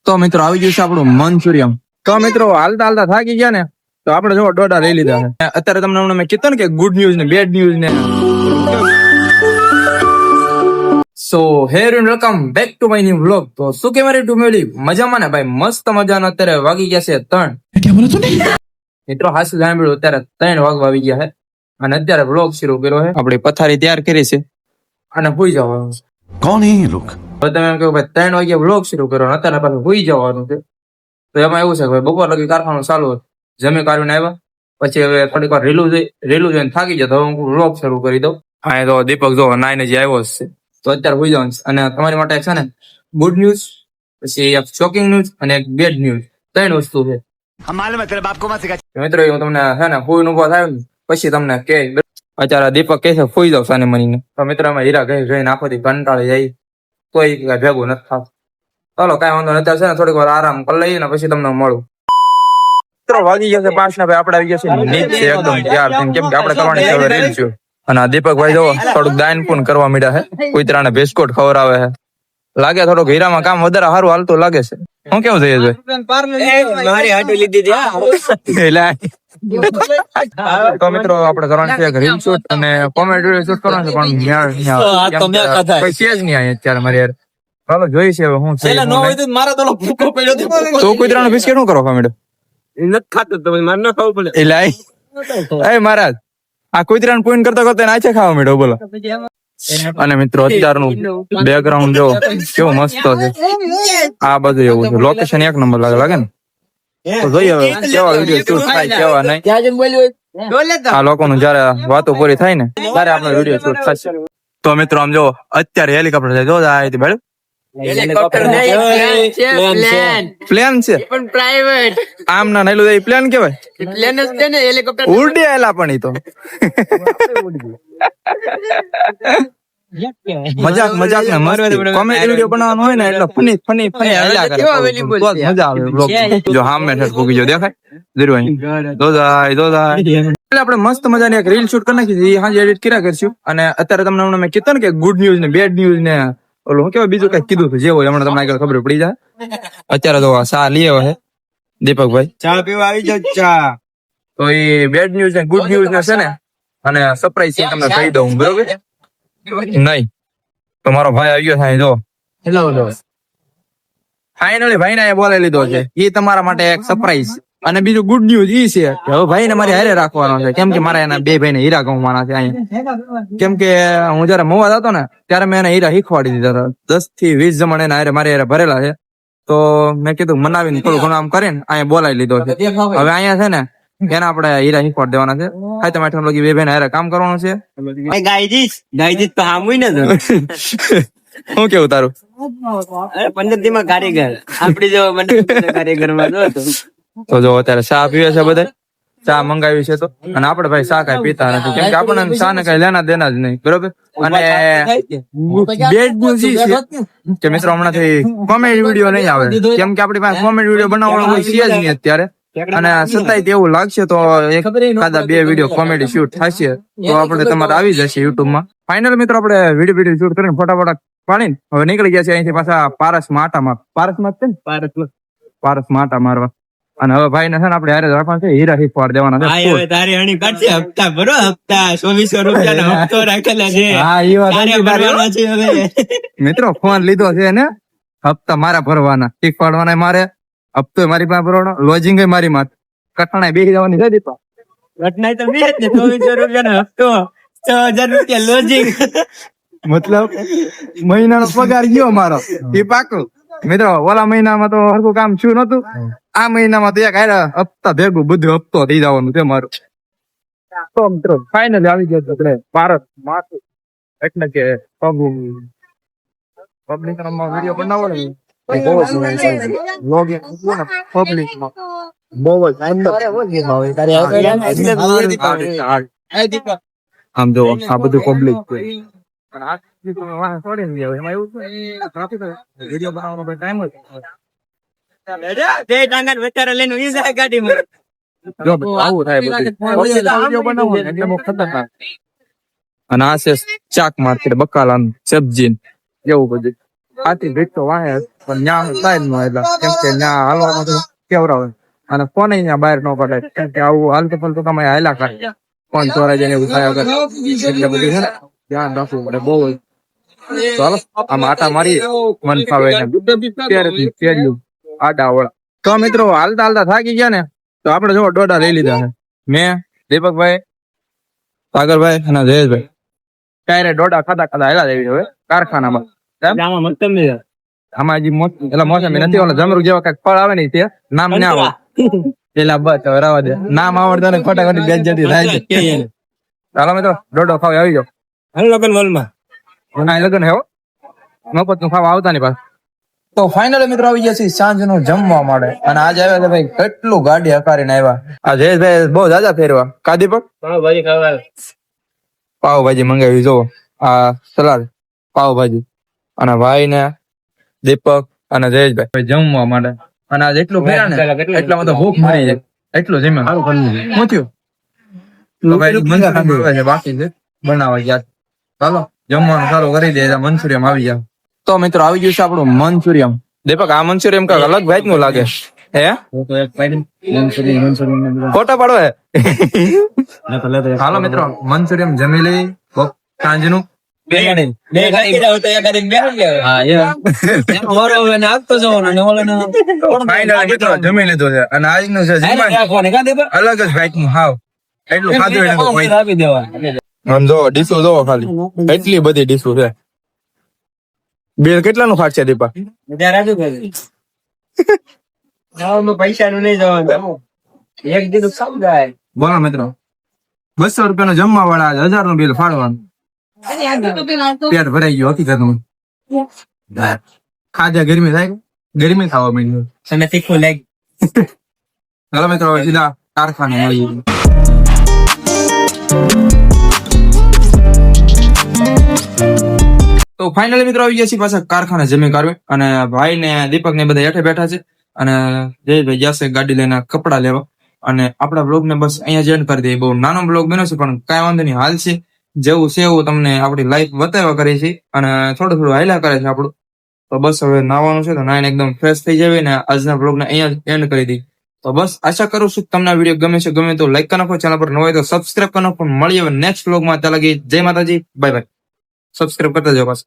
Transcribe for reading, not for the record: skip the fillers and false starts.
તો મિત્રો આવી ગયું છે આપણું મંચુરિયમ. તો મિત્રો હાલતા હાલતા થાકી ગયા ને તો આપણે જો ડોડા લઈ લીધા છે. અત્યારે તમને હમણાં મેં કીધું ને કે ગુડ ન્યૂઝ ને બેડ ન્યૂઝ ને so here and welcome back to my new vlog. તો શું કે મારી ટુમેલી મજામાં ને ભાઈ? મસ્ત મજાનો અત્યારે વાગી ગયા છે 3. મિત્રો હાસુ જાણ્યું અત્યારે 3 વાગવા આવી ગયા છે અને અત્યારે વ્લોગ શરૂ કર્યો છે. આપણી પથારી તૈયાર કરી છે અને હુઈ જવાનું છે. કોણ હે ये लोग? હવે તમે એમ કહો ભાઈ 3 વાગે વ્લોગ શરૂ કર્યો અત્યારે પાછું હુઈ જવાનું છે. તો એમાં એવું છે કે ભાઈ બપોર લગી કારખાનું ચાલુ હતું, જમી કાઢીને આવ્યા પછી હવે થોડીક વાર રેલું જોઈને થાકી જતો હું વ્લોગ શરૂ કરી દઉં. હા તો દીપક જો નાઈને જે આવ્યો છે તો અત્યારે હુઈ જવાનું છે. અને તમારી માટે છે ને ગુડ ન્યૂઝ, પછી એક શોકિંગ ન્યૂઝ અને એક બેડ ન્યૂઝ, 3 વસ્તુ છે. મિત્રો હું તમને છે ને હુઈ ઉભો થાય ને પછી તમને કે અત્યારે દીપક કહે છે ફૂઈ જાવ સાને મનીને. તો મિત્રો અમે હીરા ગઈ જઈને આખોથી કંટાળી જાય કોઈ ભેગું નથી થતું. ચાલો કઈ વાંધો નથી, અત્યારે છે ને થોડીક વાર આરામ કરી લઈએ ને પછી તમને મળું. મિત્રો વાગી ગયા છે 5 ને ભાઈ આપણે આવી ગયા છે નીચે એકદમ તૈયાર થઈને, કેમ કે આપણે કરવાની છે રીલ છે. અને આ દીપકભાઈ જો થોડુંક દાન પૂન કરવા માંડ્યા છે, કૂતરાને બિસ્કુટ ખવડાવે છે. લાગે થોડુંક હીરામાં કામ વધારે સારું હાલતું લાગે છે. શું કેવું થઈ મારી હાટુ લીધી તો મિત્રો આપણે કરવાનું છે રીલ શૂટ અને કોમેડી વિડિયો શૂટ કરવાનું છે પણ છે જ નહીં અત્યારે મારી યાર. ચાલો જોઈએ છે હવે હું તો કૂતરાનો બિસ્કિટ શું કરો કોમેડી નથી ખાતો તો મારે ન ખાવું પડે. એટલે એ મહારાજ આ કૂતરાને પૂન કરતા કરતા નાચે ખાવા માંડ્યો બોલો. અને મિત્રો અત્યારનું બેકગ્રાઉન્ડ જો કેવું મસ્ત છે. આ બધું એવું છે, લોકેશન 1 નંબર લાગે ને. તો જોઈએ હવે કેવા વિડીયો શૂટ થાય કેવા નહીં. આ લોકોનું જયારે વાતો પૂરી થાય ને ત્યારે આપણે વિડીયો શૂટ થશે. તો મિત્રો આમ જો અત્યારે હેલિકોપ્ટર જાય જો આ હતી ભાઈ પ્લેન છે પણ પ્રાઇવેટ આમ ના નઈલું એ પ્લેન કેવાય. પ્લેન જ છે ને, હેલિકોપ્ટર ઉડી આયેલા પણ ઈ તો મજાક ને મસ્તી કોમેડી વિડિયો બનાવવાનો હોય ને એટલે ફની હાલ્યા કરે તો જ મજા આવે બ્લોગ. જો સામે ઠેઠ પૂગી જો દેખાય જરૂર અહીં દોદાય એટલે આપણે મસ્ત મજાની એક રીલ શૂટ કરી નાખી છે, હાજે એડિટ કર્યા કરશું. અને અત્યારે તમને હમણાં મેં કીધું ને કે ગુડ ન્યૂઝ ને બેડ ન્યૂઝ ને ઓલું શું કેવાય બીજું કઈ કીધું હતું જે હોય હમણાં તમને આગળ ખબર પડી જાય. અત્યારે તો ચા લઈ આવ્યો છે દીપકભાઈ, ચા પીવા આવી જાવ ચા. તો એ બેડ ન્યૂઝ ને ગુડ ન્યૂઝ ને છે ને અને સરપ્રાઈઝ તમને કહી દઉં બરોબર નહીં. તો મારો ભાઈ આવ્યો થાય જો હેલો ફાઇનલી ભાઈ ને બોલાવી લીધો છે. એ તમારા માટે એક સરપ્રાઈઝ. અને બીજું ગુડ ન્યૂઝ ઈ છે કે હવે ભાઈ ને મારે હારે રાખવાનો છે, કેમ કે મારા એના 2 ભાઈ ને હીરા ગમવાના છે અહીંયા. કેમ કે હું જયારે મોવા હતો ને ત્યારે મેં એને હીરા શીખવાડી દીધા હતા. 10 થી 20 જમણ એના હારે મારે હારે ભરેલા છે. તો મેં કીધું મનાવીને થોડું ઘણું આમ કરીને અહીંયા બોલાવી લીધો છે. હવે અહીંયા છે ને એને આપણે હીરા શીખવાડ દેવાના છે. ખાઈ તમે 2 ભાઈ હારે કામ કરવાનું છે. ગાયજીત તો હામુય ને શું કેવું તારું? 15 દી માં કારીગર આપડી જો કારીગર માં જો તો જો અત્યારે ચા પીવે છે બધા, ચા મંગાવી છે તો. અને આપણે ભાઈ ચા કઈ પીતા નથી કેમ કે આપણને ચા ને કઈ લેના દેના જ નહીં બરોબર. અને બેડ ન્યૂઝ છે કે મિત્રો હમણાંથી કોમેડી વિડીયો નહીં આવે કેમ કે આપણી પાસે કોમેડી વિડીયો બનાવવાનો કોઈ છે જ નહીં અત્યારે. અને છતાંય એવું લાગશે તો એકાદા 2 વિડીયો કોમેડી શૂટ થશે તો આપણે તમારે આવી જશે યુટ્યુબ માં. ફાઇનલ મિત્રો આપણે વિડીયો શૂટ કરીને ફટાફટ પાડીને હવે નીકળી ગયા છે અહીંથી પાછા પારસમાં આટા મારવા. અને હવે ભાઈ ને છે ને આપણે હારે રાખવાનું છે, હીરા શીખવાડ દેવાના છે. તારી હણી કાઢશે હપ્તા ભરો, હપ્તા 2400 રૂપિયાનો હપ્તો રાખેલા છે. હા એ વાત હવે મિત્રો ફોન લીધો છે ને હપ્તા મારા ભરવાના, શીખવાડવાના મારે, હપ્તો મારી પાસે ભરવાનો, લોજિંગ મારી માથ, કઠણાઈ બેસી જવાની છે દીપા. ઘટના તો બે જ ને, 2400 રૂપિયાનો હપ્તો, 6000 રૂપિયા લોજિંગ. મતલબ મહિનાનો પગાર ગયો મારો એ પાકું. મિત્રો ઓલા મહિનામાં તો હરખું કામ છું નતું, આ મહિનામાં તો એક હપ્તા ભેગું બધું હપ્તો થઈ જવાનું છે મારું. તો મિત્રો ફાઇનલી આવી ગયો એટલે ભારત માથું એટલે કે પબ્લિક વિડીયો બનાવો ને આમ જો આ બધું પબ્લિક વિડીયો બનાવવાનો ટાઈમ અને આ છે ચાક માર્કેટ બકાલા સબ્જી એવું બધું. આથી ભીટ તો વાહે પણ ન્યા થાય ન એટલે કેમ કે ન્યા હાલવાનો તો કેવરાવે અને કોને ન્યા બહાર ન પડે કેમ કે આવું હાલતું પલતું તમે હાયલા કરે કોણ ચોરાઈ જાય ને એવું થાય વગર એટલે બધું છે ને ધ્યાન રાખવું પડે બહુ ચાલો આમ આટા મારી મન ફાવે પહેર્યું આડા વળા તો મિત્રો હાલતા હાલતા થાકી ગયા ને તો આપણે જો ડોડા લઈ લીધા છે મેં દીપકભાઈ સાગરભાઈ અને જયેશભાઈ ત્યારે ડોડા ખાતા ખાતા હેલા દેવી હવે કારખાનામાં આમાં મતલબ નહીં. આમાં હજી એટલે મોસમી નથી ઓલા જમરૂ જેવા કઈક ફળ આવે ને તે નામ ના આવે પેલા બસ હવે રવા દે નામ આવડતો ને ખોટા ખોટી બેજતી થાય છે ચાલો મિત્રો ડોડો ખાવ આવી જાઓ હાલ લગન વલમાં. ના લગન હે હો મફત નું ખાવા આવતા ની પાસ તો ફાઇનલી મિત્રો આવી ગયા છે સાંજ નું જમવા માટે અને આજે આવ્યા છે ભાઈ કેટલું ગાડી હકારીને આવ્યા આ જયેશભાઈ બહુ જાજા ફેરવા કાદી પર ભાજી ખાવા. પાવભાજી મંગાવી જો આ સલાડ પાવભાજી અને ભાઈ ને દીપક અને જયેશભાઈ જમવા માટે અને આજે એટલું ફેરા ને એટલામાં તો ભૂખ મરી જાય એટલું જમે શું થયું તો ભાઈ મંગા ખાધું છે બાકી છે બનાવવા ગયા ચાલો જમવાનું ચાલુ કરી દે મંચુરિયમ આવી ગયા તો મિત્રો આવી ગયું છે આપણું મંચુરિયમ દીપક આ મંચુરિયમ કઈક અલગ ભાઈ નું લાગે હે ફોટા પાડો હે હાલો મિત્રો મંચુરિયમ જમી લઈ સાંજનું મિત્રો જમી લીધું છે અને આજનું છે અલગ જ ભાઈ નું હાવ એટલું ખાધું જો ડીશો જોવો ખાલી એટલી બધી ડીશો છે બિલ કેટલાનું ખાટ છે દીપા પૈસા નું નહીં જવાનું એક દીધું સમજાય. બોલો મિત્રો 200 રૂપિયા નું જમવા વાળા 1000 નું બિલ ફાળવાનું પેટ ભરાઈ ગયું હકીકતમાં ખાધા ગરમી થાય ગરમી ખાવા માંડી તમે તીખું લાગ. ચાલો મિત્રો હવે સીધા કારખાને મળીએ તો ફાઇનલી મિત્રો આવી ગયા છીએ પાછા કારખાને જમી કાઢવે અને ભાઈ ને દીપક ને બધા હેઠે બેઠા છે અને જયેશભાઈ જશે ગાડી લઈને કપડા લેવા અને આપણા બ્લોગ ને બસ અહીંયા જ એન્ડ કરી દઈએ બહુ નાનો બ્લોગ બન્યો છે પણ કઈ વાંધો નહીં હાલ છે જેવું છે એવું તમને આપણી લાઈફ બતાવ્યા કરે છે અને થોડું થોડું હાલ્યા કરે છે આપણું તો બસ હવે નાવાનું છે તો નાઈને એકદમ ફ્રેશ થઈ જાય ને આજના બ્લોગ ને અહીંયા જ એન્ડ કરી દઈએ તો બસ આશા કરું છું કે તમને આ વિડીયો ગમે છે ગમે તો લાઈક કરી નાખો ચેનલ પર ન હોય તો સબસ્ક્રાઇબ કરી નાખો મળીએ નેક્સ્ટ બ્લોગમાં ત્યાં લગી જય માતાજી બાય બાય સબસ્ક્રાઇબ કરતા જાઓ પાછા